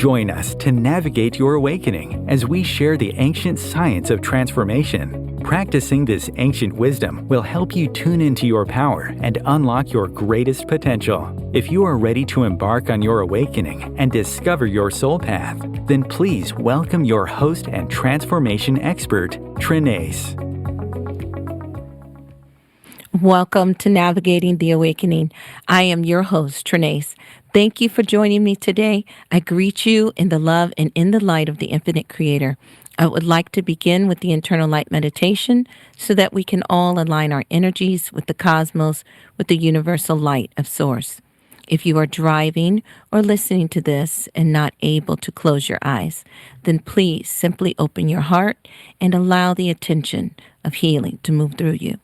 Join us to navigate your awakening as we share the ancient science of transformation. Practicing this ancient wisdom will help you tune into your power and unlock your greatest potential. If you are ready to embark on your awakening and discover your soul path, then please welcome your host and transformation expert, Trenayce. Welcome to Navigating the Awakening. I am your host, Trenayce. Thank you for joining me today. I greet you in the love and in the light of the infinite creator. I would like to begin with the internal light meditation so that we can all align our energies with the cosmos, with the universal light of source. If you are driving or listening to this and not able to close your eyes, then please simply open your heart and allow the attention of healing to move through you.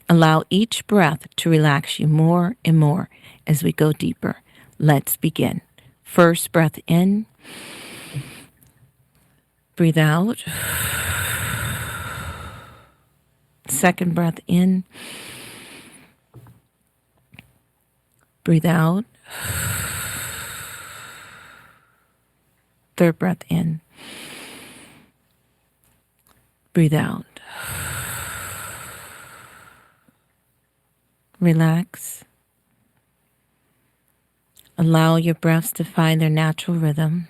Allow each breath to relax you more and more as we go deeper. Let's begin. First breath in. Breathe out. Second breath in. Breathe out. Third breath in. Breathe out. Relax. Allow your breaths to find their natural rhythm.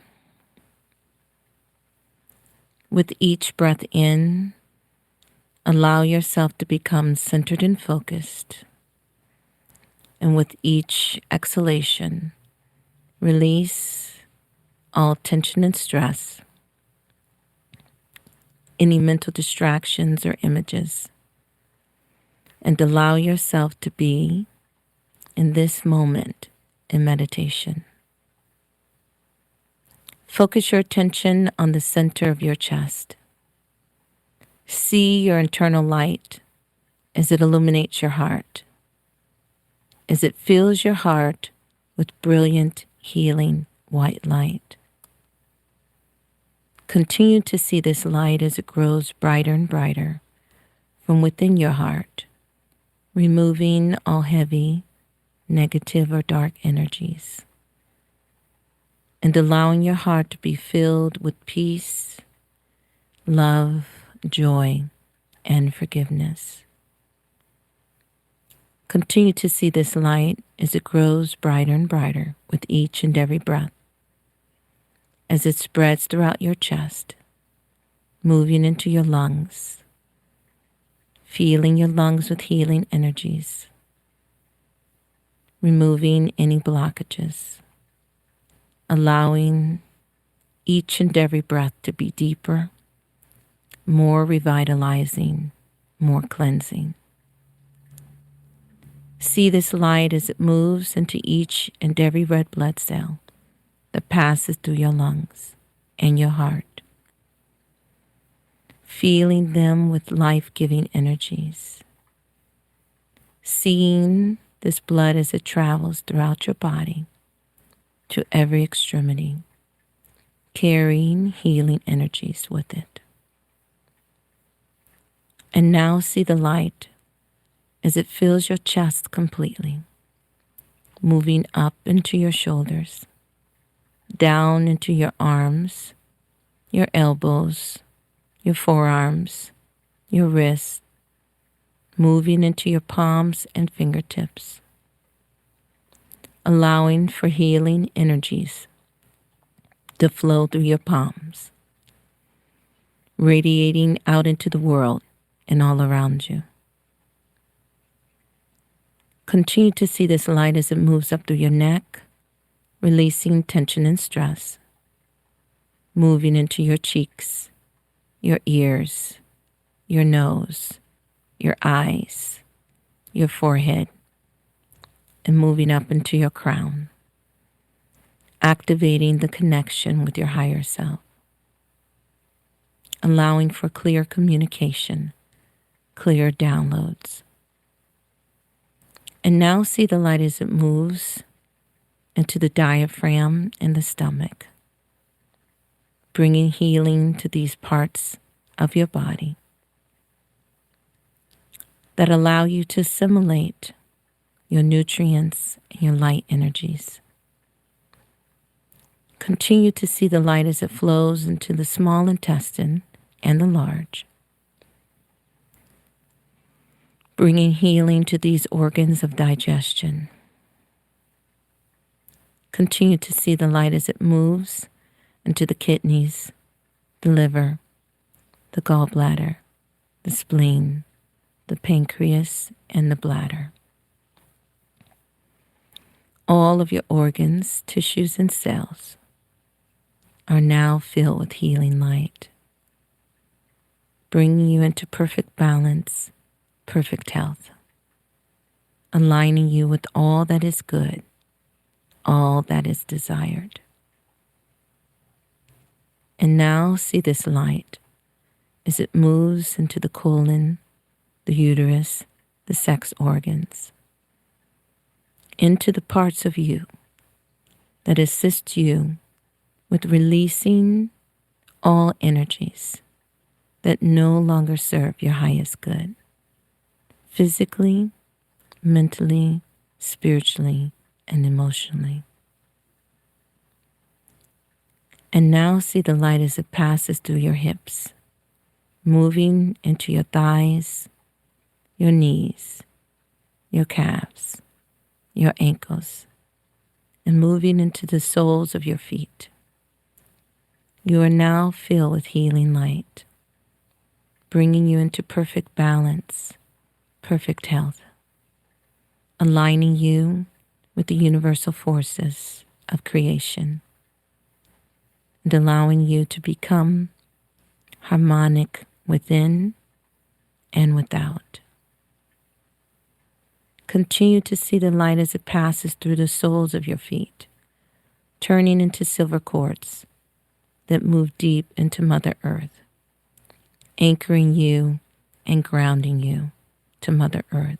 With each breath in, allow yourself to become centered and focused. And with each exhalation, release all tension and stress, any mental distractions or images, and allow yourself to be in this moment in meditation. Focus your attention on the center of your chest. See your internal light as it illuminates your heart, as it fills your heart with brilliant, healing white light. Continue to see this light as it grows brighter and brighter from within your heart, removing all heavy, negative, or dark energies, and allowing your heart to be filled with peace, love, joy, and forgiveness. Continue to see this light as it grows brighter and brighter with each and every breath, as it spreads throughout your chest, moving into your lungs, feeling your lungs with healing energies, removing any blockages, allowing each and every breath to be deeper, more revitalizing, more cleansing. See this light as it moves into each and every red blood cell that passes through your lungs and your heart, feeling them with life-giving energies. Seeing this blood as it travels throughout your body to every extremity, carrying healing energies with it. And now see the light as it fills your chest completely, moving up into your shoulders, down into your arms, your elbows, your forearms, your wrists, moving into your palms and fingertips, allowing for healing energies to flow through your palms, radiating out into the world and all around you. Continue to see this light as it moves up through your neck, releasing tension and stress, moving into your cheeks, your ears, your nose, your eyes, your forehead, and moving up into your crown, activating the connection with your higher self, allowing for clear communication, clear downloads. And now see the light as it moves into the diaphragm and the stomach, bringing healing to these parts of your body that allow you to assimilate your nutrients and your light energies. Continue to see the light as it flows into the small intestine and the large, bringing healing to these organs of digestion. Continue to see the light as it moves into the kidneys, the liver, the gallbladder, the spleen, the pancreas, and the bladder. All of your organs, tissues, and cells are now filled with healing light, bringing you into perfect balance, perfect health, aligning you with all that is good, all that is desired. And now see this light as it moves into the colon, the uterus, the sex organs, into the parts of you that assist you with releasing all energies that no longer serve your highest good, physically, mentally, spiritually, and emotionally. And now see the light as it passes through your hips, moving into your thighs, your knees, your calves, your ankles, and moving into the soles of your feet. You are now filled with healing light, bringing you into perfect balance, perfect health, aligning you with the universal forces of creation, and allowing you to become harmonic within and without. Continue to see the light as it passes through the soles of your feet, turning into silver cords that move deep into Mother Earth, anchoring you and grounding you to Mother Earth,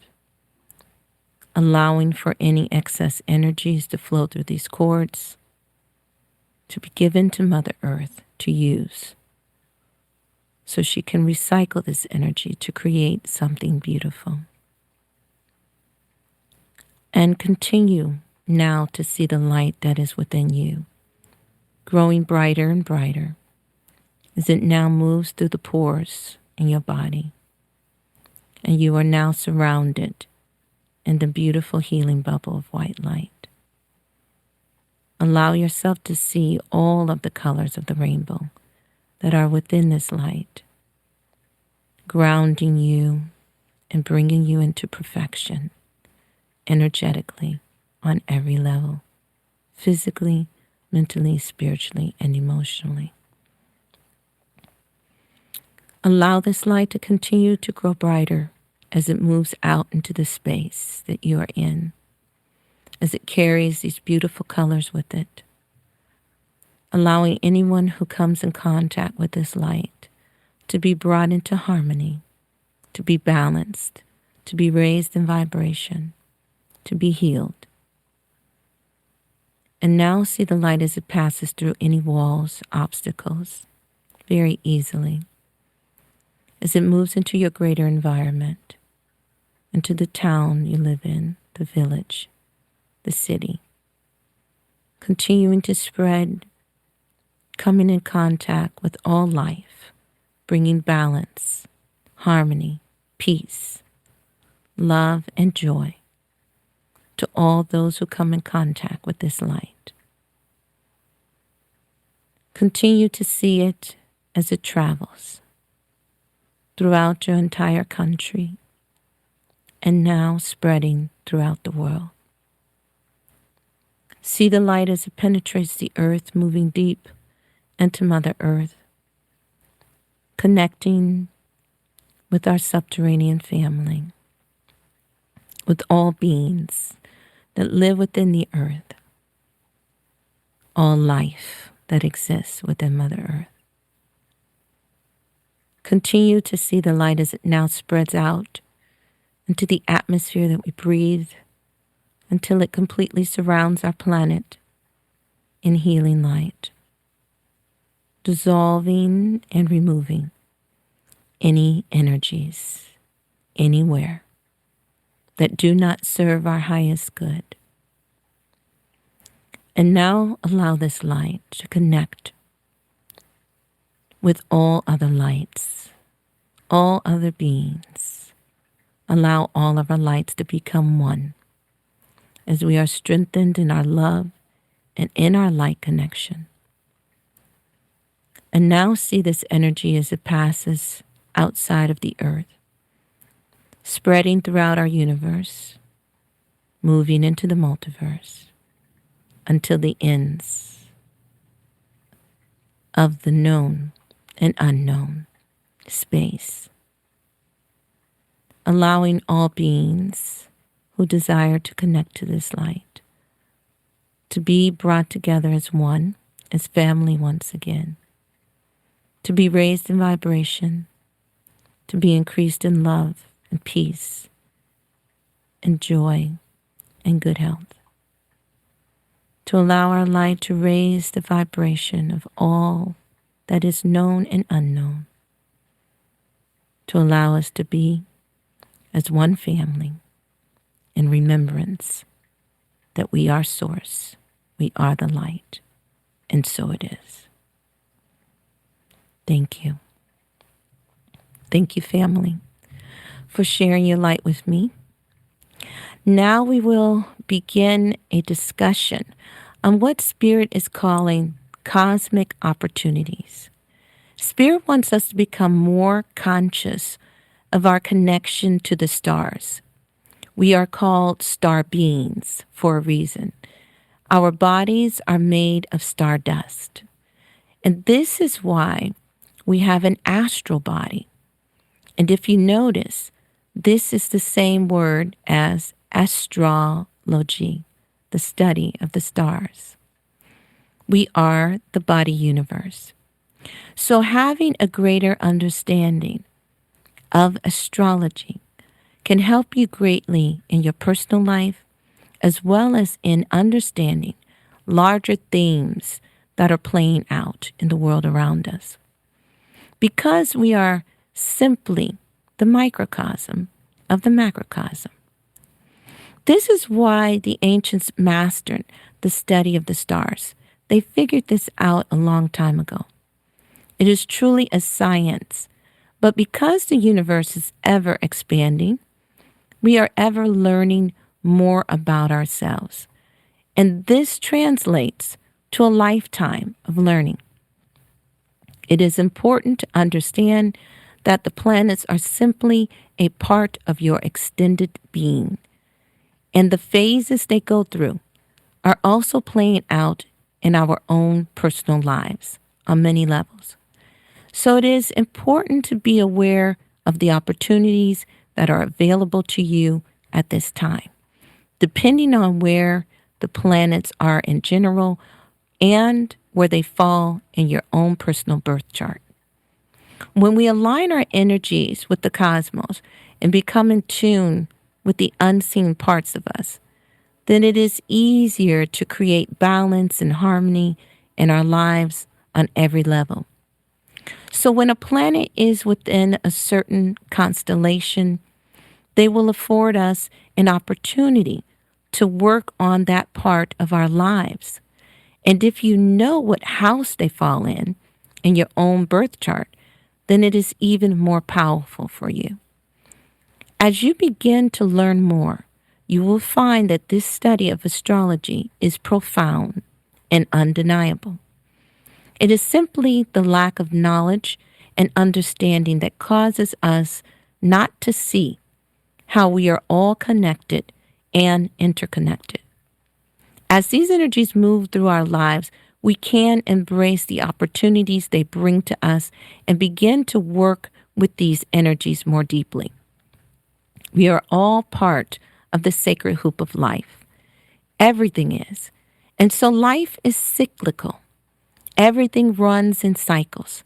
allowing for any excess energies to flow through these cords to be given to Mother Earth to use, so she can recycle this energy to create something beautiful. And continue now to see the light that is within you, growing brighter and brighter as it now moves through the pores in your body. And you are now surrounded in the beautiful healing bubble of white light. Allow yourself to see all of the colors of the rainbow that are within this light, grounding you and bringing you into perfection energetically on every level, physically, mentally, spiritually, and emotionally. Allow this light to continue to grow brighter as it moves out into the space that you are in, as it carries these beautiful colors with it, allowing anyone who comes in contact with this light to be brought into harmony, to be balanced, to be raised in vibration, to be healed. And now see the light as it passes through any walls, obstacles, very easily, as it moves into your greater environment, into the town you live in, the village, the city, continuing to spread, coming in contact with all life, bringing balance, harmony, peace, love, and joy to all those who come in contact with this light. Continue to see it as it travels throughout your entire country and now spreading throughout the world. See the light as it penetrates the earth, moving deep into Mother Earth, connecting with our subterranean family, with all beings that live within the earth, all life that exists within Mother Earth. Continue to see the light as it now spreads out into the atmosphere that we breathe until it completely surrounds our planet in healing light, dissolving and removing any energies anywhere that do not serve our highest good. And now allow this light to connect with all other lights, all other beings. Allow all of our lights to become one as we are strengthened in our love and in our light connection. And now see this energy as it passes outside of the earth, spreading throughout our universe, moving into the multiverse until the ends of the known and unknown space, allowing all beings who desire to connect to this light to be brought together as one, as family once again, to be raised in vibration, to be increased in love and peace and joy and good health, to allow our light to raise the vibration of all that is known and unknown, to allow us to be as one family in remembrance that we are source, we are the light, and so it is. Thank you. Thank you, family, for sharing your light with me. Now we will begin a discussion on what Spirit is calling cosmic opportunities. Spirit wants us to become more conscious of our connection to the stars. We are called star beings for a reason. Our bodies are made of stardust. And this is why we have an astral body. And if you notice, this is the same word as astrology, the study of the stars. We are the body universe. So having a greater understanding of astrology can help you greatly in your personal life, as well as in understanding larger themes that are playing out in the world around us. Because we are simply the microcosm of the macrocosm. This is why the ancients mastered the study of the stars. They figured this out a long time ago. It is truly a science, but because the universe is ever expanding, we are ever learning more about ourselves. And this translates to a lifetime of learning. It is important to understand that the planets are simply a part of your extended being, and the phases they go through are also playing out in our own personal lives on many levels. So it is important to be aware of the opportunities that are available to you at this time, depending on where the planets are in general and where they fall in your own personal birth chart. When we align our energies with the cosmos and become in tune with the unseen parts of us, then it is easier to create balance and harmony in our lives on every level. So when a planet is within a certain constellation, they will afford us an opportunity to work on that part of our lives. And if you know what house they fall in your own birth chart, then it is even more powerful for you. As you begin to learn more, you will find that this study of astrology is profound and undeniable. It is simply the lack of knowledge and understanding that causes us not to see how we are all connected and interconnected. As these energies move through our lives, we can embrace the opportunities they bring to us and begin to work with these energies more deeply. We are all part of the sacred hoop of life. Everything is. And so life is cyclical. Everything runs in cycles.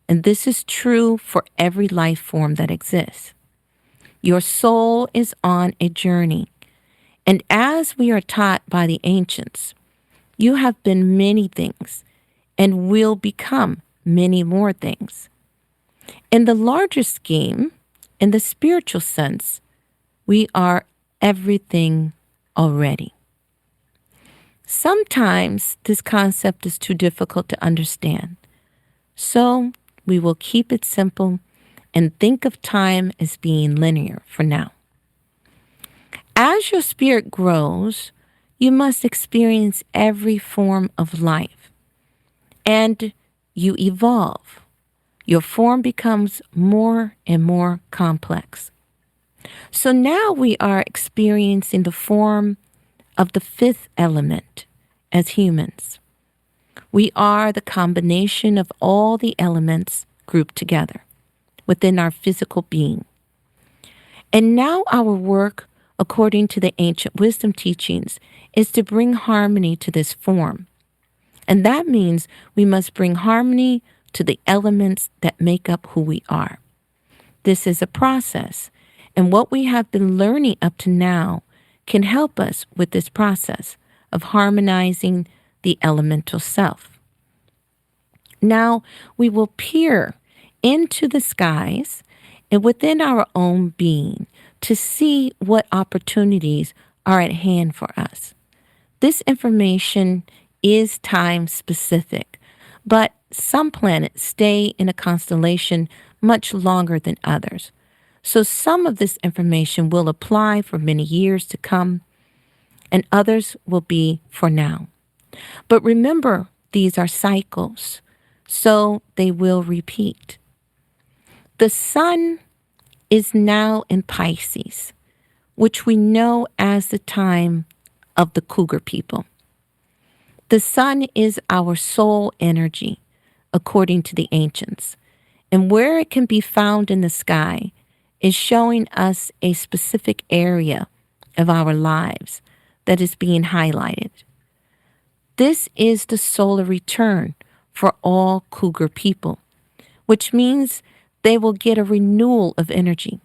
And this is true for every life form that exists. Your soul is on a journey. And as we are taught by the ancients, you have been many things and will become many more things. In the larger scheme, in the spiritual sense, we are everything already. Sometimes this concept is too difficult to understand, so we will keep it simple and think of time as being linear for now. As your spirit grows, you must experience every form of life, and you evolve. Your form becomes more and more complex. So now we are experiencing the form of the fifth element as humans. We are the combination of all the elements grouped together within our physical being. And now our work, according to the ancient wisdom teachings, is to bring harmony to this form. And that means we must bring harmony to the elements that make up who we are. This is a process, and what we have been learning up to now can help us with this process of harmonizing the elemental self. Now we will peer into the skies and within our own being to see what opportunities are at hand for us. This information is time specific, but some planets stay in a constellation much longer than others. So some of this information will apply for many years to come, and others will be for now. But remember, these are cycles, so they will repeat. The sun is now in Pisces, which we know as the time of the Cougar people. The sun is our soul energy, according to the ancients, and where it can be found in the sky is showing us a specific area of our lives that is being highlighted. This is the solar return for all Cougar people, which means they will get a renewal of energy.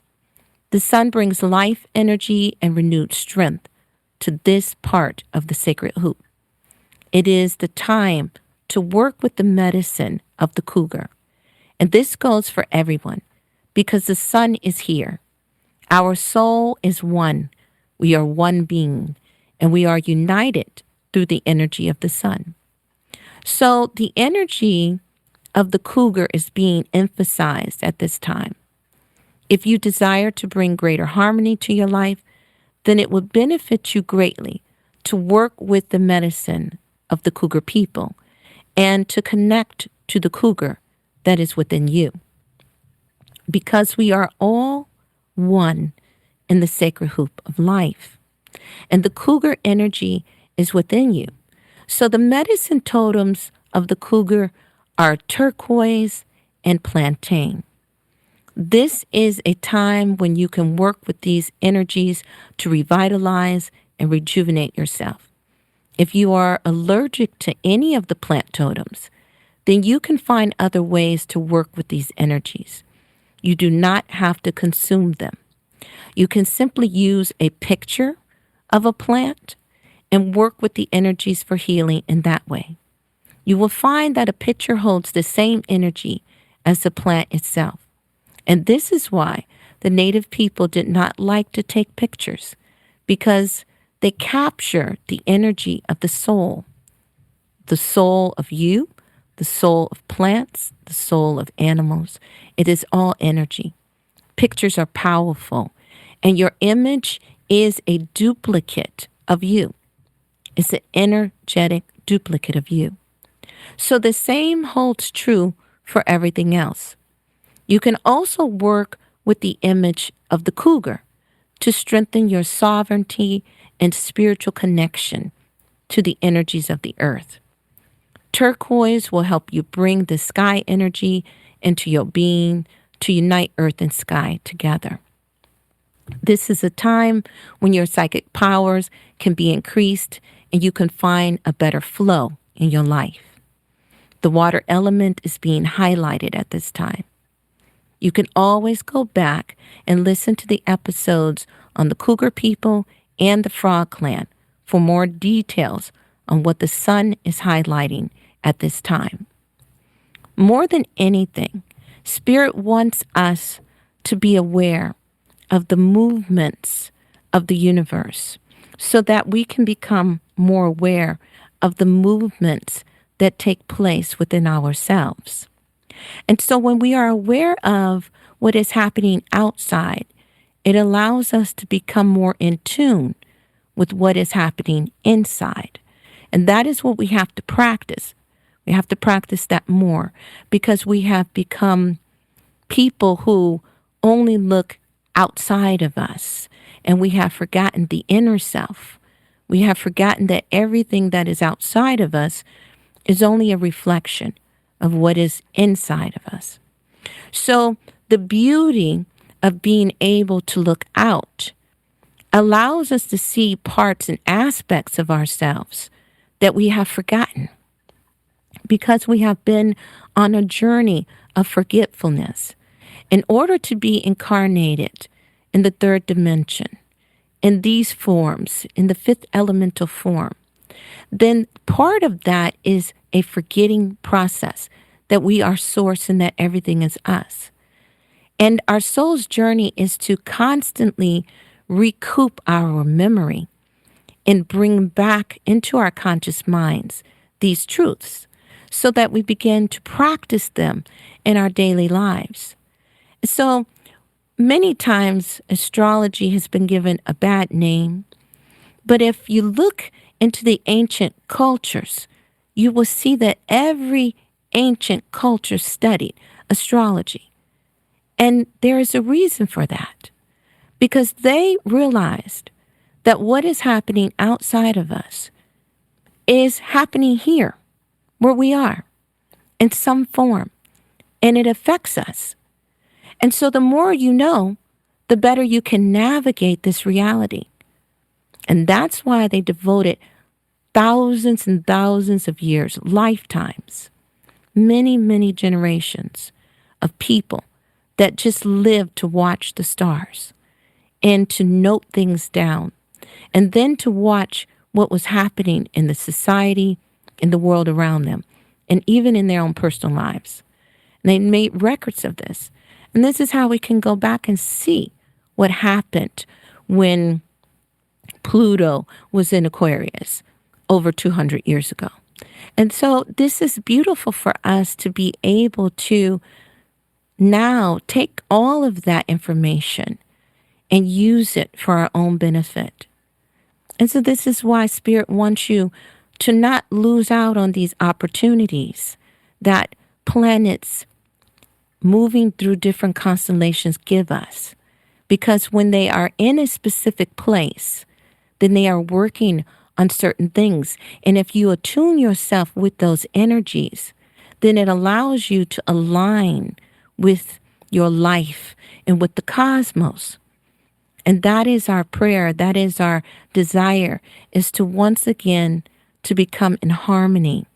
The sun brings life energy and renewed strength to this part of the sacred hoop. It is the time to work with the medicine of the Cougar. And this goes for everyone because the sun is here. Our soul is one. We are one being, and we are united through the energy of the sun. So the energy of the Cougar is being emphasized at this time. If you desire to bring greater harmony to your life, then it would benefit you greatly to work with the medicine of the Cougar people and to connect to the Cougar that is within you. Because we are all one in the sacred hoop of life, and the Cougar energy is within you. So the medicine totems of the Cougar are turquoise and plantain. This is a time when you can work with these energies to revitalize and rejuvenate yourself. If you are allergic to any of the plant totems, then you can find other ways to work with these energies. You do not have to consume them. You can simply use a picture of a plant and work with the energies for healing in that way. You will find that a picture holds the same energy as the plant itself. And this is why the native people did not like to take pictures, because they capture the energy of the soul of you, the soul of plants, the soul of animals. It is all energy. Pictures are powerful, and your image is a duplicate of you. It's an energetic duplicate of you. So the same holds true for everything else. You can also work with the image of the Cougar to strengthen your sovereignty and spiritual connection to the energies of the earth. Turquoise will help you bring the sky energy into your being to unite earth and sky together. This is a time when your psychic powers can be increased and you can find a better flow in your life. The water element is being highlighted at this time. You can always go back and listen to the episodes on the Cougar people and the Frog Clan for more details on what the sun is highlighting at this time. More than anything, Spirit wants us to be aware of the movements of the universe so that we can become more aware of the movements that take place within ourselves. And so when we are aware of what is happening outside, it allows us to become more in tune with what is happening inside. And that is what we have to practice. We have to practice that more because we have become people who only look outside of us, and we have forgotten the inner self. We have forgotten that everything that is outside of us is only a reflection of what is inside of us. So the beauty of being able to look out allows us to see parts and aspects of ourselves that we have forgotten because we have been on a journey of forgetfulness. In order to be incarnated in the third dimension, in these forms, in the fifth elemental form, then part of that is a forgetting process, that we are source and that everything is us. And our soul's journey is to constantly recoup our memory and bring back into our conscious minds these truths so that we begin to practice them in our daily lives. So many times astrology has been given a bad name, but if you look into the ancient cultures, you will see that every ancient culture studied astrology. And there is a reason for that, because they realized that what is happening outside of us is happening here, where we are, in some form, and it affects us. And so the more you know, the better you can navigate this reality. And that's why they devoted thousands and thousands of years, lifetimes, many, many generations of people that just lived to watch the stars and to note things down, and then to watch what was happening in the society, in the world around them, and even in their own personal lives. And they made records of this. And this is how we can go back and see what happened when Pluto was in Aquarius over 200 years ago. And so this is beautiful for us to be able to now take all of that information and use it for our own benefit. And so this is why Spirit wants you to not lose out on these opportunities that planets moving through different constellations give us. Because when they are in a specific place, then they are working on certain things. And if you attune yourself with those energies, then it allows you to align with your life and with the cosmos. And that is our prayer, that is our desire, is to once again to become in harmony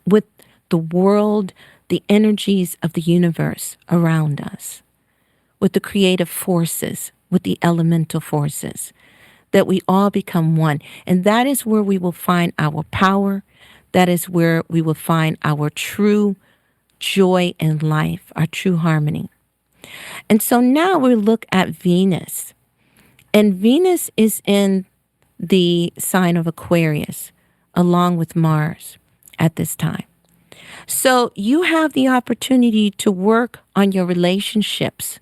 with the world, the energies of the universe around us, with the creative forces, with the elemental forces, that we all become one. And that is where we will find our power. That is where we will find our true joy in life, our true harmony. And so now we look at Venus. And Venus is in the sign of Aquarius, along with Mars at this time. So you have the opportunity to work on your relationships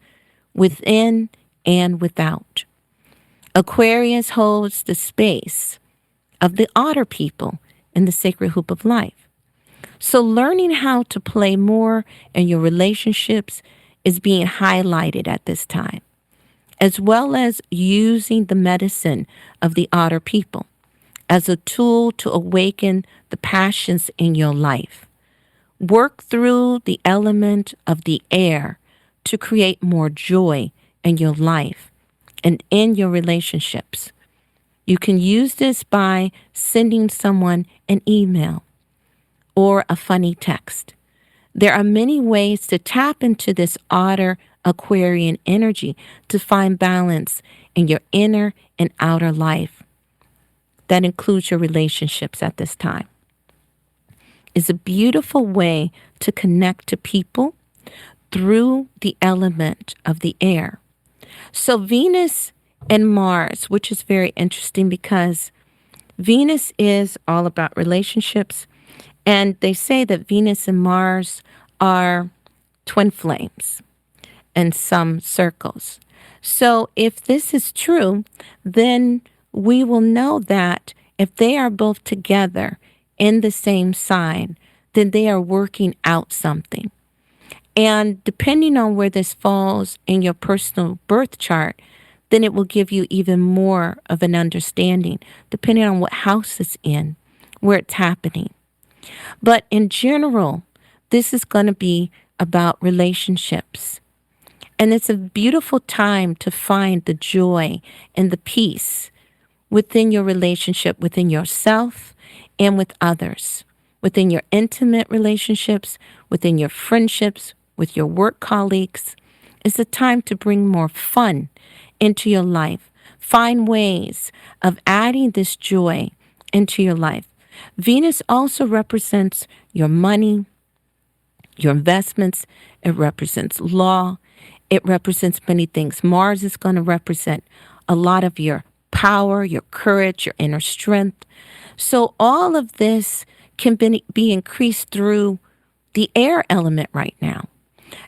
within and without. Aquarius holds the space of the otter people in the sacred hoop of life. So learning how to play more in your relationships is being highlighted at this time, as well as using the medicine of the otter people as a tool to awaken the passions in your life. Work through the element of the air to create more joy in your life and in your relationships. You can use this by sending someone an email or a funny text. There are many ways to tap into this otter Aquarian energy to find balance in your inner and outer life. That includes your relationships at this time. It's a beautiful way to connect to people through the element of the air. So Venus and Mars, which is very interesting because Venus is all about relationships. And they say that Venus and Mars are twin flames in some circles. So if this is true, then we will know that if they are both together in the same sign, then they are working out something. And depending on where this falls in your personal birth chart, then it will give you even more of an understanding, depending on what house it's in, where it's happening. But in general, this is going to be about relationships. And it's a beautiful time to find the joy and the peace within your relationship, within yourself and with others, within your intimate relationships, within your friendships, with your work colleagues. It's a time to bring more fun into your life. Find ways of adding this joy into your life. Venus also represents your money, your investments. It represents law. It represents many things. Mars is going to represent a lot of your power, your courage, your inner strength. So all of this can be increased through the air element right now.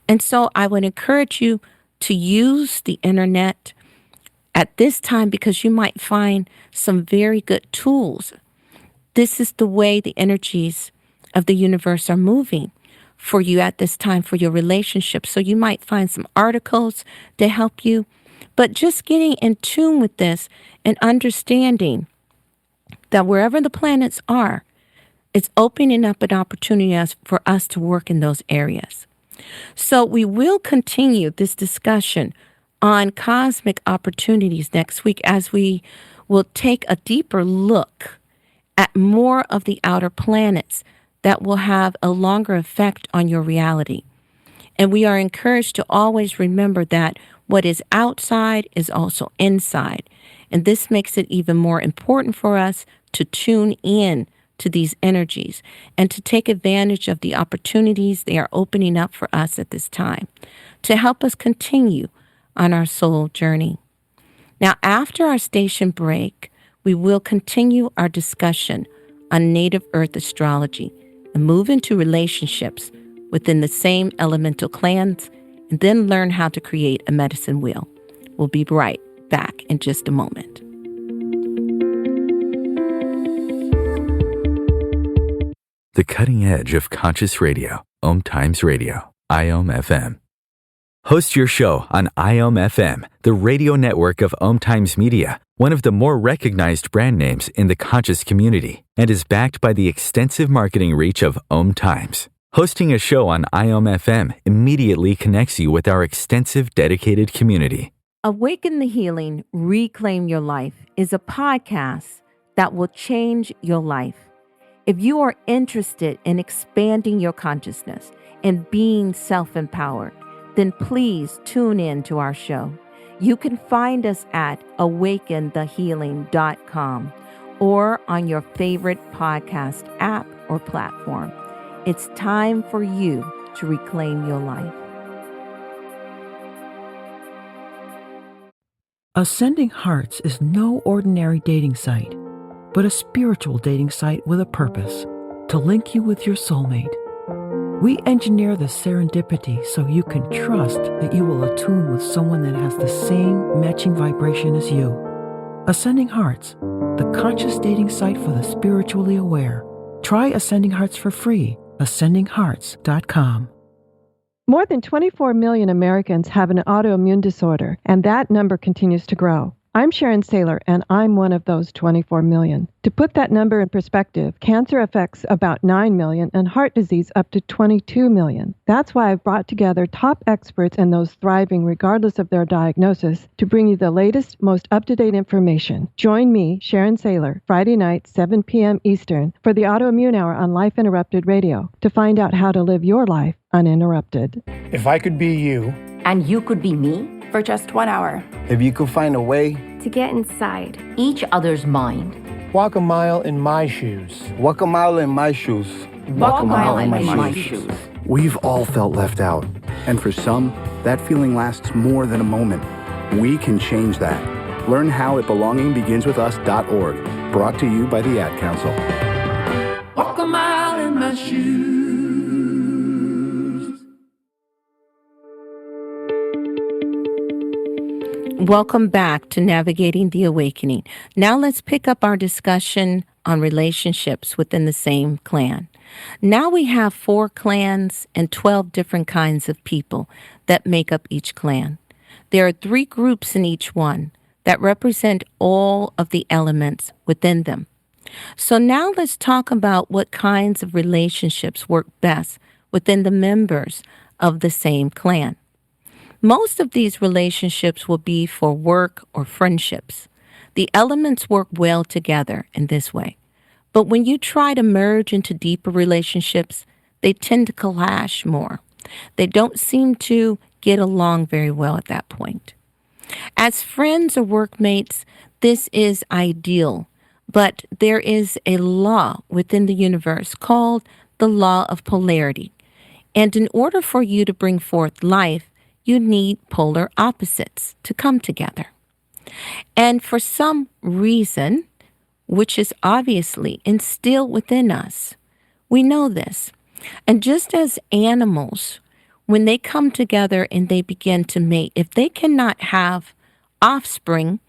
And so I would encourage you to use the internet at this time because you might find some very good tools. This is the way the energies of the universe are moving for you at this time for your relationship. So you might find some articles to help you, but just getting in tune with this and understanding that wherever the planets are, it's opening up an opportunity for us to work in those areas. So we will continue this discussion on cosmic opportunities next week as we will take a deeper look at more of the outer planets that will have a longer effect on your reality. And we are encouraged to always remember that what is outside is also inside. And this makes it even more important for us to tune in to these energies and to take advantage of the opportunities they are opening up for us at this time to help us continue on our soul journey. Now, after our station break, we will continue our discussion on native Earth astrology and move into relationships within the same elemental clans and then learn how to create a medicine wheel. We'll be right back in just a moment. The cutting edge of conscious radio, Om Times Radio, IOM FM. Host your show on IOM FM, the radio network of Om Times Media, one of the more recognized brand names in the conscious community, and is backed by the extensive marketing reach of Om Times. Hosting a show on IOM FM immediately connects you with our extensive dedicated community. Awaken the Healing, Reclaim Your Life is a podcast that will change your life. If you are interested in expanding your consciousness and being self-empowered, then please tune in to our show. You can find us at awakenthehealing.com or on your favorite podcast app or platform. It's time for you to reclaim your life. Ascending Hearts is no ordinary dating site, but a spiritual dating site with a purpose, to link you with your soulmate. We engineer the serendipity so you can trust that you will attune with someone that has the same matching vibration as you. Ascending Hearts, the conscious dating site for the spiritually aware. Try Ascending Hearts for free. AscendingHearts.com. More than 24 million Americans have an autoimmune disorder, and that number continues to grow. I'm Sharon Saylor, and I'm one of those 24 million. To put that number in perspective, cancer affects about 9 million and heart disease up to 22 million. That's why I've brought together top experts and those thriving regardless of their diagnosis to bring you the latest, most up-to-date information. Join me, Sharon Saylor, Friday night, 7 p.m. Eastern, for the Autoimmune Hour on Life Interrupted Radio to find out how to live your life uninterrupted. If I could be you, and you could be me for just 1 hour. If you could find a way to get inside each other's mind. Walk a mile in my shoes. Walk a mile in my shoes. Walk a mile in my shoes. We've all felt left out. And for some, that feeling lasts more than a moment. We can change that. Learn how at belongingbeginswithus.org. Brought to you by the Ad Council. Walk a mile in my shoes. Welcome back to Navigating the Awakening. Now let's pick up our discussion on relationships within the same clan. Now we have 4 clans and 12 different kinds of people that make up each clan. There are 3 groups in each one that represent all of the elements within them. So now let's talk about what kinds of relationships work best within the members of the same clan. Most of these relationships will be for work or friendships. The elements work well together in this way. But when you try to merge into deeper relationships, they tend to clash more. They don't seem to get along very well at that point. As friends or workmates, this is ideal, but there is a law within the universe called the law of polarity. And in order for you to bring forth life, you need polar opposites to come together. And for some reason, which is obviously instilled within us, we know this. And just as animals, when they come together and they begin to mate, if they cannot have offspring,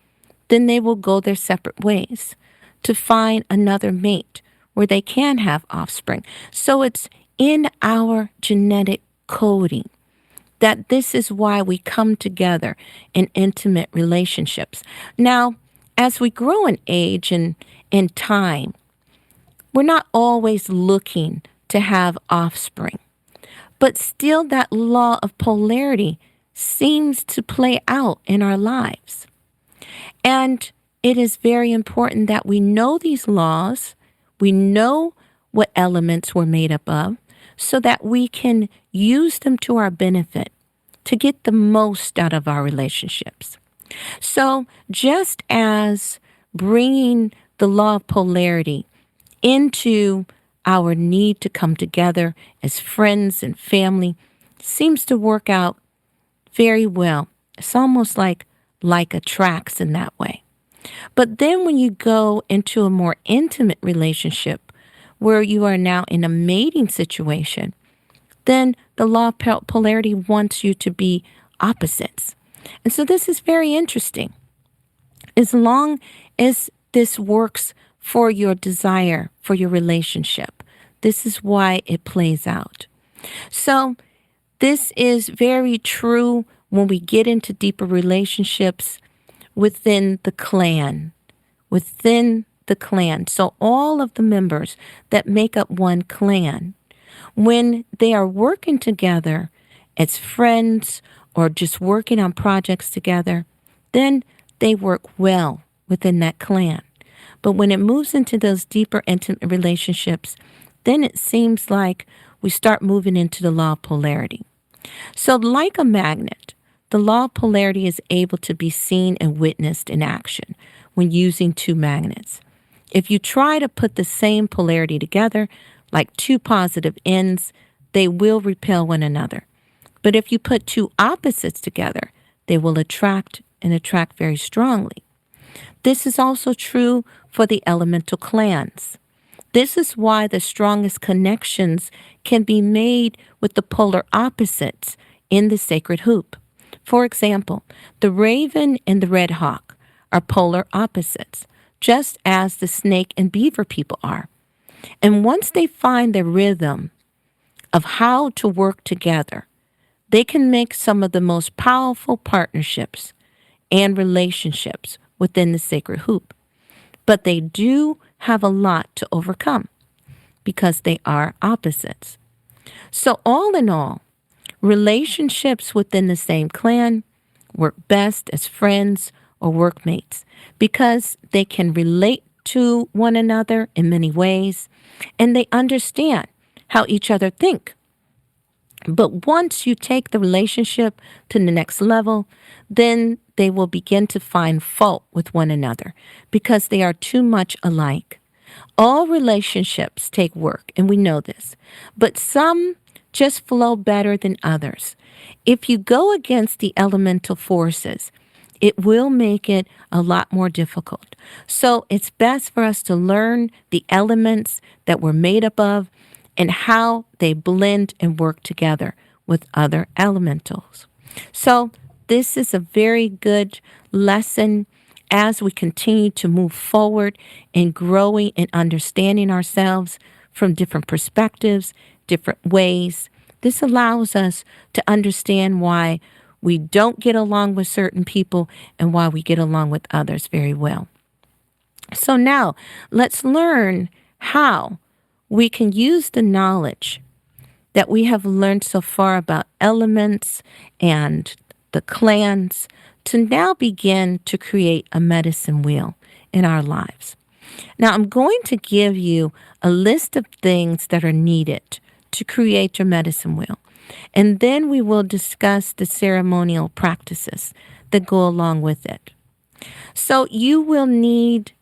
then they will go their separate ways to find another mate where they can have offspring. So it's in our genetic coding that this is why we come together in intimate relationships. Now, as we grow in age and in time, we're not always looking to have offspring. But still, that law of polarity seems to play out in our lives. And it is very important that we know these laws, we know what elements we're made up of, so that we can use them to our benefit to get the most out of our relationships. So just as bringing the law of polarity into our need to come together as friends and family seems to work out very well. It's almost like attracts in that way. But then when you go into a more intimate relationship where you are now in a mating situation, then the law of polarity wants you to be opposites. And so this is very interesting. As long as this works for your desire, for your relationship, this is why it plays out. So this is very true when we get into deeper relationships within the clan. So all of the members that make up one clan, when they are working together as friends or just working on projects together, then they work well within that clan. But when it moves into those deeper intimate relationships, then it seems like we start moving into the law of polarity. So like a magnet, the law of polarity is able to be seen and witnessed in action when using 2 magnets. If you try to put the same polarity together, like 2 positive ends, they will repel one another. But if you put 2 opposites together, they will attract very strongly. This is also true for the elemental clans. This is why the strongest connections can be made with the polar opposites in the sacred hoop. For example, the raven and the red hawk are polar opposites, just as the snake and beaver people are. And once they find the rhythm of how to work together, they can make some of the most powerful partnerships and relationships within the sacred hoop. But they do have a lot to overcome because they are opposites. So all in all, relationships within the same clan work best as friends or workmates because they can relate to one another in many ways and they understand how each other think. But once you take the relationship to the next level, then they will begin to find fault with one another because they are too much alike. All relationships take work, and we know this, but some just flow better than others. If you go against the elemental forces, it will make it a lot more difficult. So it's best for us to learn the elements that we're made up of and how they blend and work together with other elementals. So this is a very good lesson as we continue to move forward in growing and understanding ourselves from different perspectives, different ways. This allows us to understand why we don't get along with certain people and why we get along with others very well. So now let's learn how we can use the knowledge that we have learned so far about elements and the clans to now begin to create a medicine wheel in our lives. Now, I'm going to give you a list of things that are needed to create your medicine wheel, and then we will discuss the ceremonial practices that go along with it. So you will need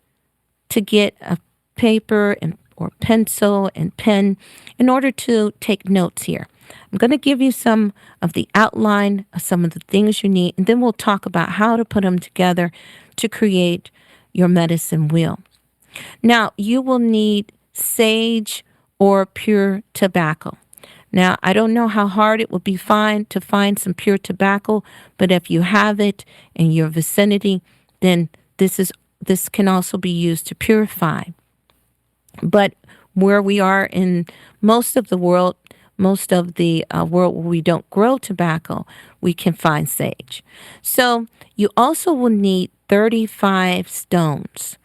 to get a paper or pencil and pen in order to take notes here. I'm going to give you some of the outline of some of the things you need, and then we'll talk about how to put them together to create your medicine wheel. Now, you will need sage or pure tobacco. Now, I don't know how hard it will be to find some pure tobacco, but if you have it in your vicinity, then this can also be used to purify. But where we are in most of the world where we don't grow tobacco, we can find sage. So you also will need 35 stones.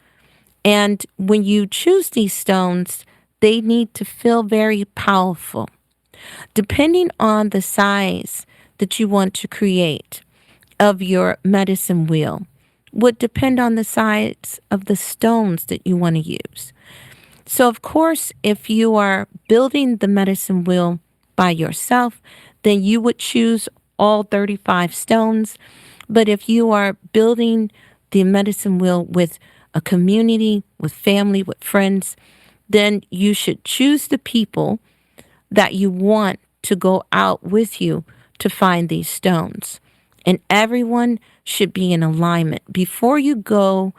And when you choose these stones, they need to feel very powerful. Depending on the size that you want to create of your medicine wheel would depend on the size of the stones that you want to use. So, of course, if you are building the medicine wheel by yourself, then you would choose all 35 stones. But if you are building the medicine wheel with a community, with family, with friends, then you should choose the people that you want to go out with you to find these stones. And everyone should be in alignment. Before you go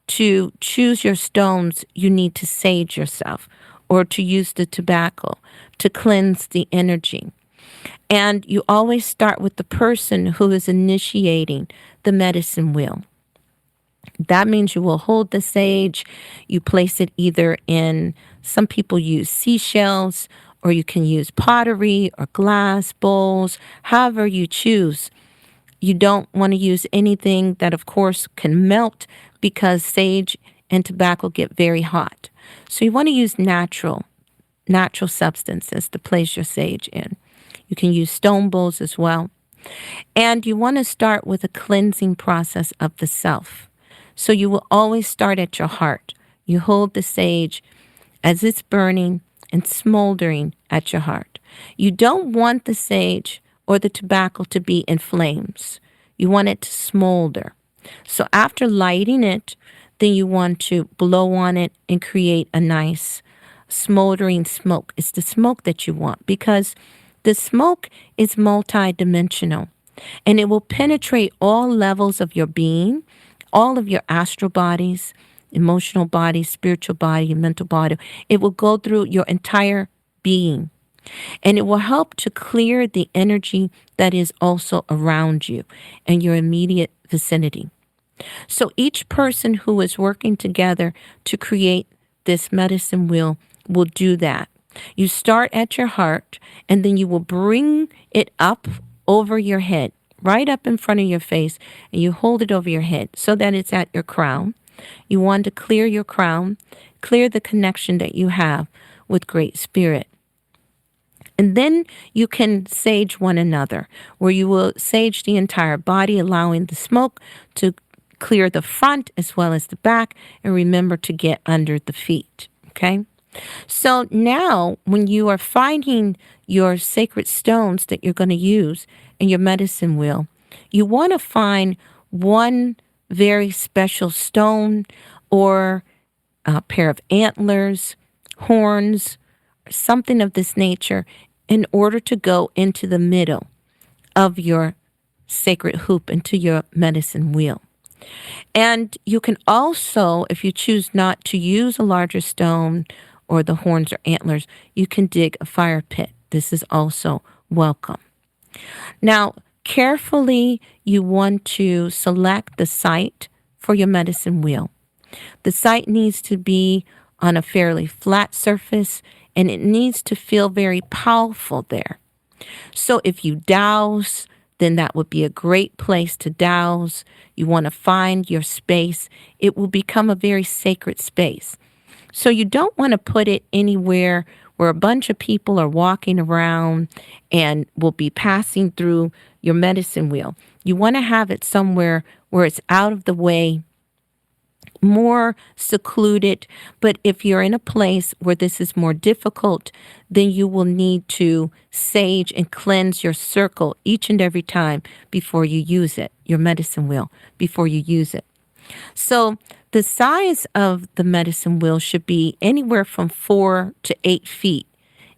to choose your stones, you need to sage yourself or to use the tobacco to cleanse the energy. And you always start with the person who is initiating the medicine wheel. That means you will hold the sage. You place it either in, some people use seashells, or you can use pottery or glass bowls, however you choose. You don't want to use anything that, of course, can melt because sage and tobacco get very hot. So you want to use natural substances to place your sage in. You can use stone bowls as well. And you want to start with a cleansing process of the self. So you will always start at your heart. You hold the sage as it's burning and smoldering at your heart. You don't want the sage or the tobacco to be in flames. You want it to smolder. So after lighting it, then you want to blow on it and create a nice smoldering smoke. It's the smoke that you want because the smoke is multidimensional and it will penetrate all levels of your being, all of your astral bodies, emotional body, spiritual body, and mental body. It will go through your entire being. And it will help to clear the energy that is also around you and your immediate vicinity. So each person who is working together to create this medicine wheel will do that. You start at your heart, and then you will bring it up over your head, right up in front of your face, and you hold it over your head so that it's at your crown. You want to clear your crown, clear the connection that you have with Great Spirit. And then you can sage one another, where you will sage the entire body, allowing the smoke to clear the front as well as the back, and remember to get under the feet, okay? So now when you are finding your sacred stones that you're going to use in your medicine wheel, you want to find one very special stone or a pair of antlers, horns, something of this nature in order to go into the middle of your sacred hoop into your medicine wheel. And you can also, if you choose not to use a larger stone or the horns or antlers, you can dig a fire pit. This is also welcome. Now, carefully, you want to select the site for your medicine wheel. The site needs to be on a fairly flat surface, and it needs to feel very powerful there. So if you dowse, then that would be a great place to dowse. You want to find your space. It will become a very sacred space. So you don't want to put it anywhere where a bunch of people are walking around and will be passing through your medicine wheel. You want to have it somewhere where it's out of the way, more secluded. But if you're in a place where this is more difficult, then you will need to sage and cleanse your circle each and every time before you use it, your medicine wheel, before you use it. So the size of the medicine wheel should be anywhere from 4 to 8 feet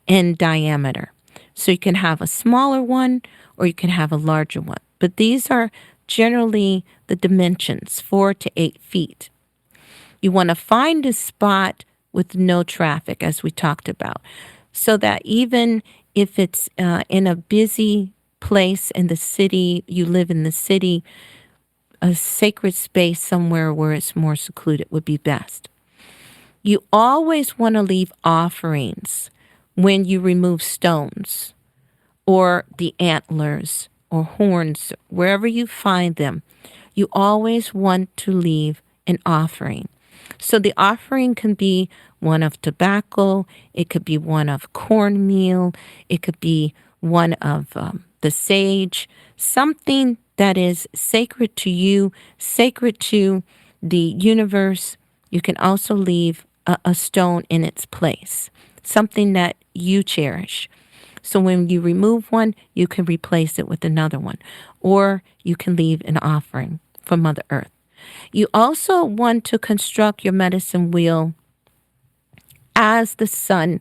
in diameter. So you can have a smaller one or you can have a larger one. But these are generally the dimensions, 4 to 8 feet. You want to find a spot with no traffic, as we talked about, so that even if it's in a busy place in the city, you live in the city, a sacred space somewhere where it's more secluded would be best. You always want to leave offerings when you remove stones or the antlers or horns, wherever you find them. You always want to leave an offering. So the offering can be one of tobacco, it could be one of cornmeal, it could be one of the sage, something that is sacred to you, sacred to the universe. You can also leave a stone in its place, something that you cherish. So when you remove one, you can replace it with another one, or you can leave an offering for Mother Earth. You also want to construct your medicine wheel as the sun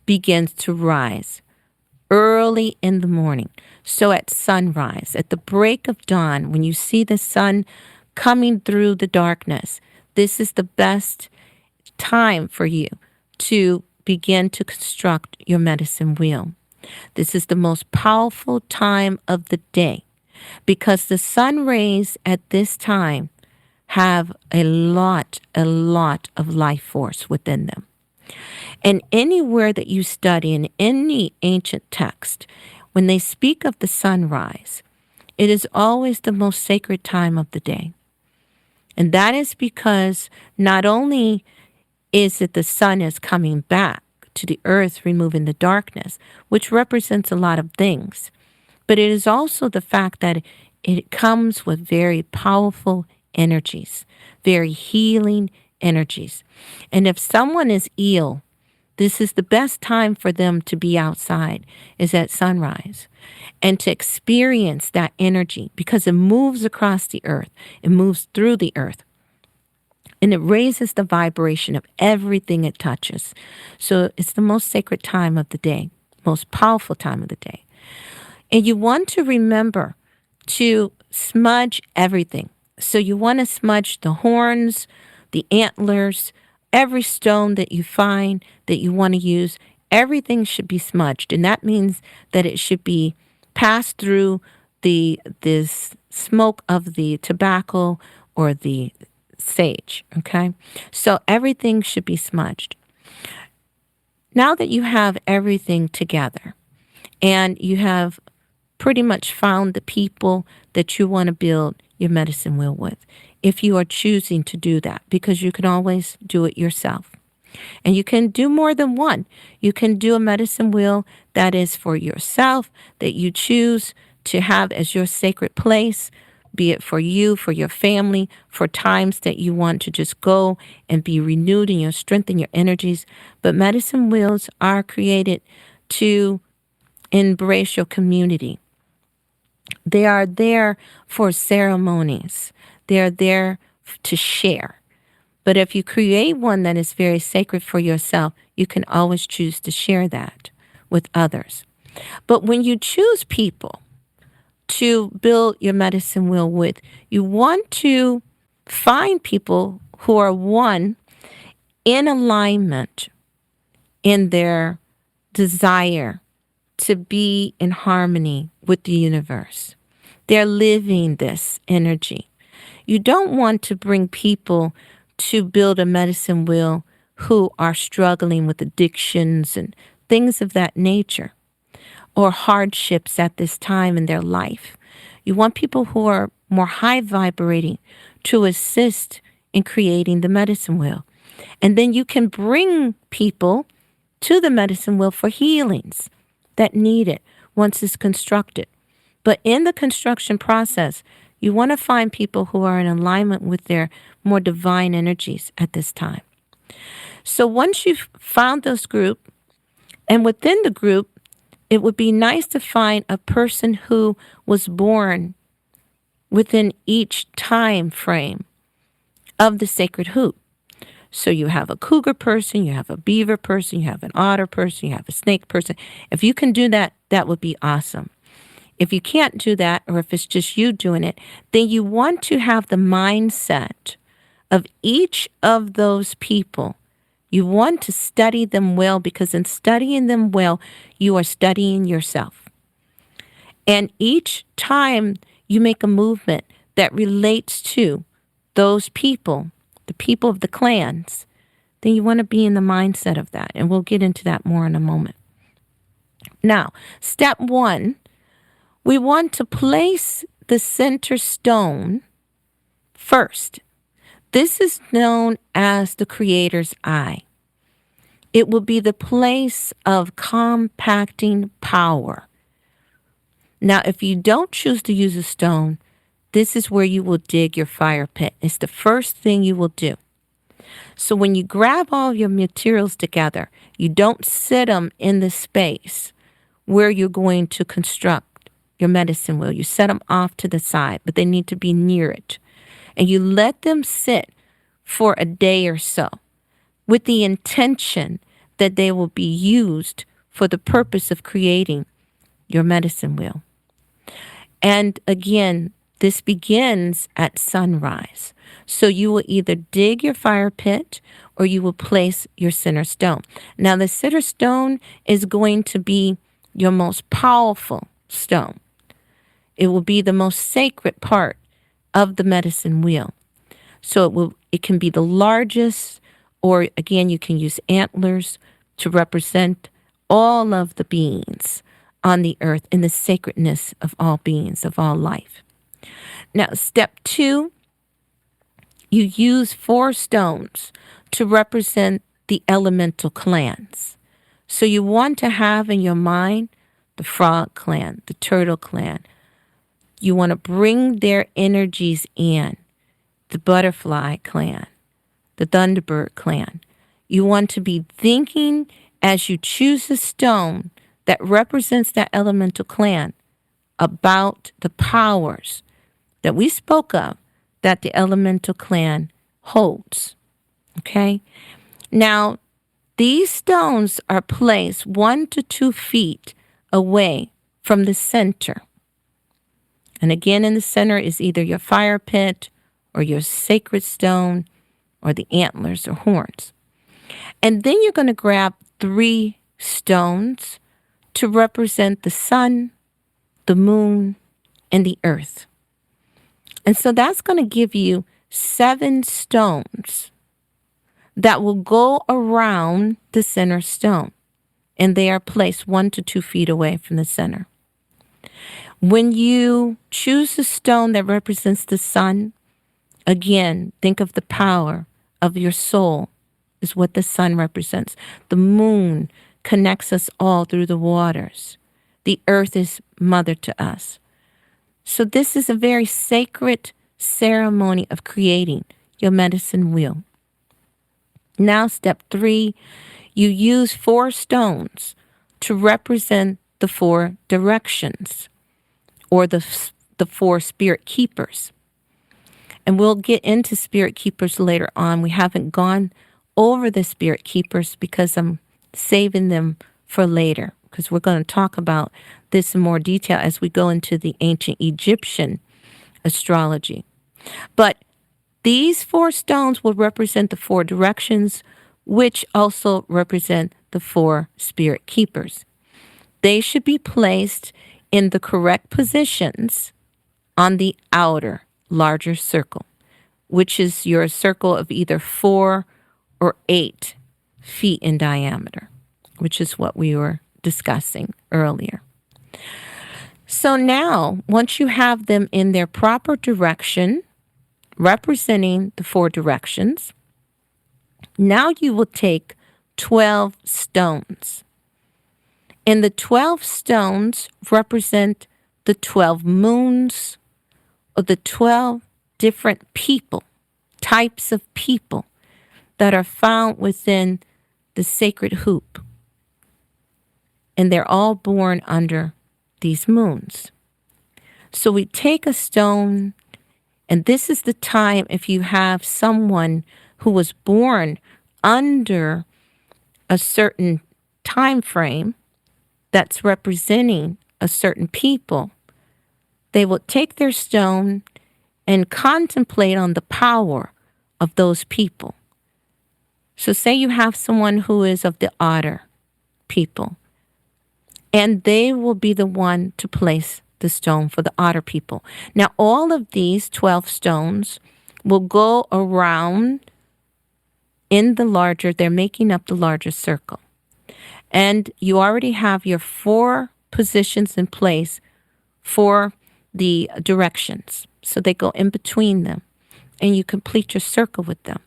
begins to rise early in the morning. So at sunrise, at the break of dawn, when you see the sun coming through the darkness, this is the best time for you to begin to construct your medicine wheel. This is the most powerful time of the day because the sun rays at this time have a lot of life force within them. And anywhere that you study in any ancient text, when they speak of the sunrise, it is always the most sacred time of the day. And that is because not only is it the sun is coming back to the earth, removing the darkness, which represents a lot of things, but it is also the fact that it comes with very powerful energies, very healing energies. And if someone is ill, this is the best time for them to be outside, is at sunrise, and to experience that energy because it moves across the earth, it moves through the earth, and it raises the vibration of everything it touches. So it's the most sacred time of the day, most powerful time of the day. And you want to remember to smudge everything. So you want to smudge the horns, the antlers, every stone that you find that you want to use. Everything should be smudged. And that means that it should be passed through this smoke of the tobacco or the sage, okay? So everything should be smudged. Now that you have everything together and you have pretty much found the people that you want to build your medicine wheel with, if you are choosing to do that, because you can always do it yourself. And you can do more than one. You can do a medicine wheel that is for yourself, that you choose to have as your sacred place, be it for you, for your family, for times that you want to just go and be renewed in your strength and your energies. But medicine wheels are created to embrace your community. They are there for ceremonies. They are there to share. But if you create one that is very sacred for yourself, you can always choose to share that with others. But when you choose people, to build your medicine wheel with. You want to find people who are one, in alignment in their desire to be in harmony with the universe. They're living this energy. You don't want to bring people to build a medicine wheel who are struggling with addictions and things of that nature, or hardships at this time in their life. You want people who are more high vibrating to assist in creating the medicine wheel. And then you can bring people to the medicine wheel for healings that need it once it's constructed. But in the construction process, you want to find people who are in alignment with their more divine energies at this time. So once you've found this group, and within the group, it would be nice to find a person who was born within each time frame of the sacred hoop. So you have a cougar person, you have a beaver person, you have an otter person, you have a snake person. If you can do that, that would be awesome. If you can't do that, or if it's just you doing it, then you want to have the mindset of each of those people. You want to study them well, because in studying them well, you are studying yourself. And each time you make a movement that relates to those people, the people of the clans, then you want to be in the mindset of that. And we'll get into that more in a moment. Now, step 1, we want to place the center stone first. This is known as the Creator's eye. It will be the place of compacting power. Now, if you don't choose to use a stone, this is where you will dig your fire pit. It's the first thing you will do. So when you grab all your materials together, you don't sit them in the space where you're going to construct your medicine wheel. You set them off to the side, but they need to be near it. And you let them sit for a day or so with the intention that they will be used for the purpose of creating your medicine wheel. And again, this begins at sunrise. So you will either dig your fire pit or you will place your center stone. Now, the center stone is going to be your most powerful stone. It will be the most sacred part of the medicine wheel. So it can be the largest, or again, you can use antlers to represent all of the beings on the earth and the sacredness of all beings, of all life. Now, step 2, you use 4 stones to represent the elemental clans. So you want to have in your mind the frog clan, the turtle clan. You want to bring their energies in, the butterfly clan, the thunderbird clan. You want to be thinking as you choose a stone that represents that elemental clan about the powers that we spoke of that the elemental clan holds. Okay? Now, these stones are placed 1 to 2 feet away from the center. And again, in the center is either your fire pit or your sacred stone or the antlers or horns. And then you're going to grab 3 stones to represent the sun, the moon, and the earth. And so that's going to give you 7 stones that will go around the center stone. And they are placed 1 to 2 feet away from the center. When you choose a stone that represents the sun, again, think of the power of your soul is what the sun represents. The moon connects us all through the waters. The earth is mother to us. So this is a very sacred ceremony of creating your medicine wheel. Now, step 3, you use 4 stones to represent the 4 directions, or the 4 spirit keepers. And we'll get into spirit keepers later on. We haven't gone over the spirit keepers because I'm saving them for later. because we're going to talk about this in more detail as we go into the ancient Egyptian astrology. But these 4 stones will represent the 4 directions, which also represent the 4 spirit keepers. They should be placed in the correct positions on the outer, larger circle, which is your circle of either 4 or 8 feet in diameter, which is what we were discussing earlier. So now, once you have them in their proper direction, representing the 4 directions, now you will take 12 stones. And the 12 stones represent the 12 moons of the 12 different people, types of people that are found within the sacred hoop. And they're all born under these moons. So we take a stone, and this is the time if you have someone who was born under a certain time frame that's representing a certain people, they will take their stone and contemplate on the power of those people. So say you have someone who is of the otter people, and they will be the one to place the stone for the otter people. Now, all of these 12 stones will go around in the larger, they're making up the larger circle. And you already have your 4 positions in place for the directions. So they go in between them, and you complete your circle with them.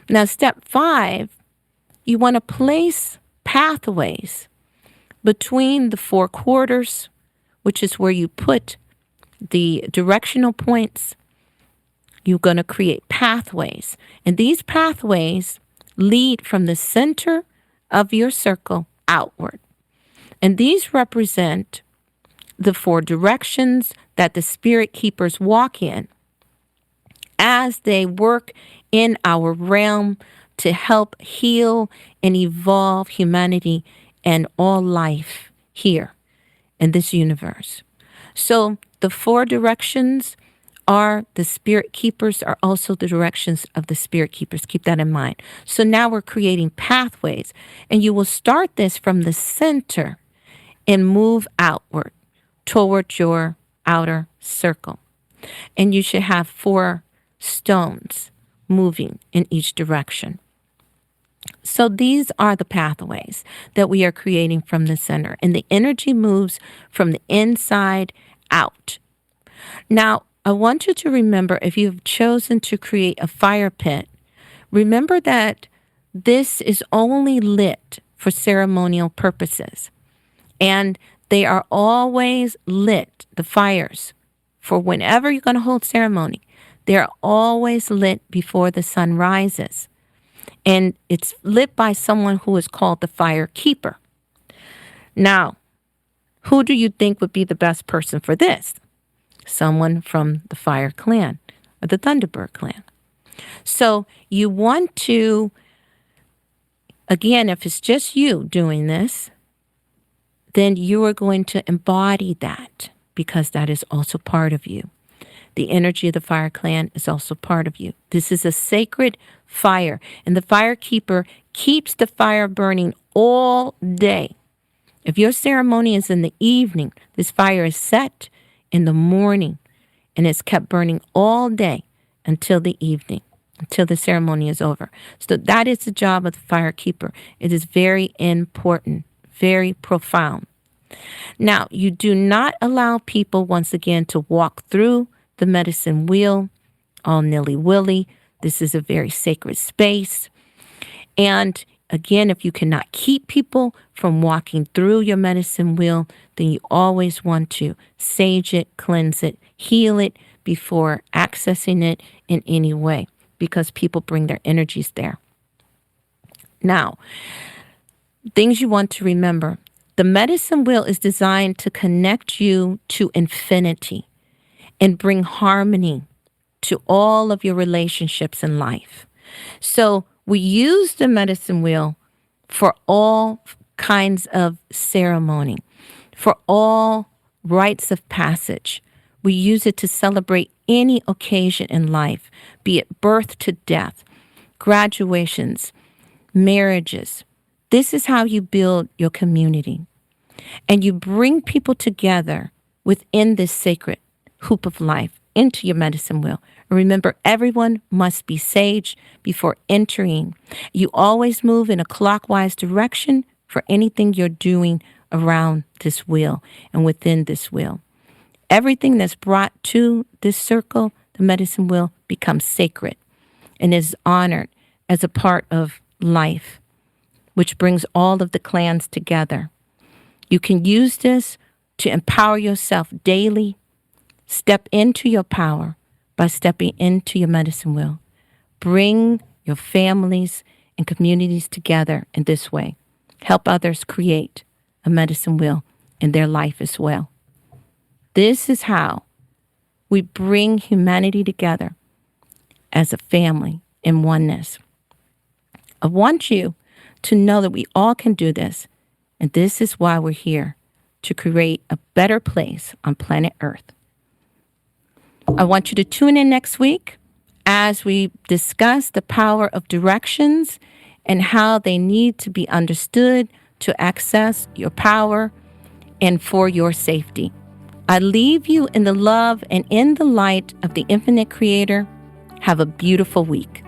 Now, step 5, you want to place pathways between the 4 quarters, which is where you put the directional points. You're going to create pathways. And these pathways lead from the center of your circle outward. And these represent the 4 directions that the spirit keepers walk in as they work in our realm to help heal and evolve humanity and all life here in this universe. So the 4 directions are the spirit keepers, are also the directions of the spirit keepers. Keep that in mind. So now we're creating pathways, and you will start this from the center and move outward towards your outer circle. And you should have 4 stones moving in each direction. So these are the pathways that we are creating from the center, and the energy moves from the inside out. Now, I want you to remember, if you've chosen to create a fire pit, remember that this is only lit for ceremonial purposes. And they are always lit, the fires, for whenever you're going to hold ceremony. They're always lit before the sun rises. And it's lit by someone who is called the fire keeper. Now, who do you think would be the best person for this? Someone from the Fire Clan or the Thunderbird Clan. So you want to, again, if it's just you doing this, then you are going to embody that, because that is also part of you. The energy of the Fire Clan is also part of you. This is a sacred fire, and the fire keeper keeps the fire burning all day. If your ceremony is in the evening, this fire is set in the morning, and it's kept burning all day until the evening, until the ceremony is over. So that is the job of the fire keeper. It is very important, very profound. Now, you do not allow people, once again, to walk through the medicine wheel all nilly-willy. This is a very sacred space. And again, if you cannot keep people from walking through your medicine wheel, then you always want to sage it, cleanse it, heal it before accessing it in any way, because people bring their energies there. Now, things you want to remember. The medicine wheel is designed to connect you to infinity and bring harmony to all of your relationships in life. So we use the medicine wheel for all kinds of ceremony, for all rites of passage. We use it to celebrate any occasion in life, be it birth to death, graduations, marriages. This is how you build your community. And you bring people together within this sacred hoop of life into your medicine wheel. And remember, everyone must be sage before entering. You always move in a clockwise direction for anything you're doing around this wheel and within this wheel. Everything that's brought to this circle, the medicine wheel, becomes sacred and is honored as a part of life, which brings all of the clans together. You can use this to empower yourself daily. Step into your power by stepping into your medicine wheel. Bring your families and communities together in this way. Help others create a medicine wheel in their life as well. This is how we bring humanity together as a family in oneness. I want you to know that we all can do this, and this is why we're here, to create a better place on planet Earth. I want you to tune in next week as we discuss the power of directions and how they need to be understood to access your power and for your safety. I leave you in the love and in the light of the infinite creator. Have a beautiful week.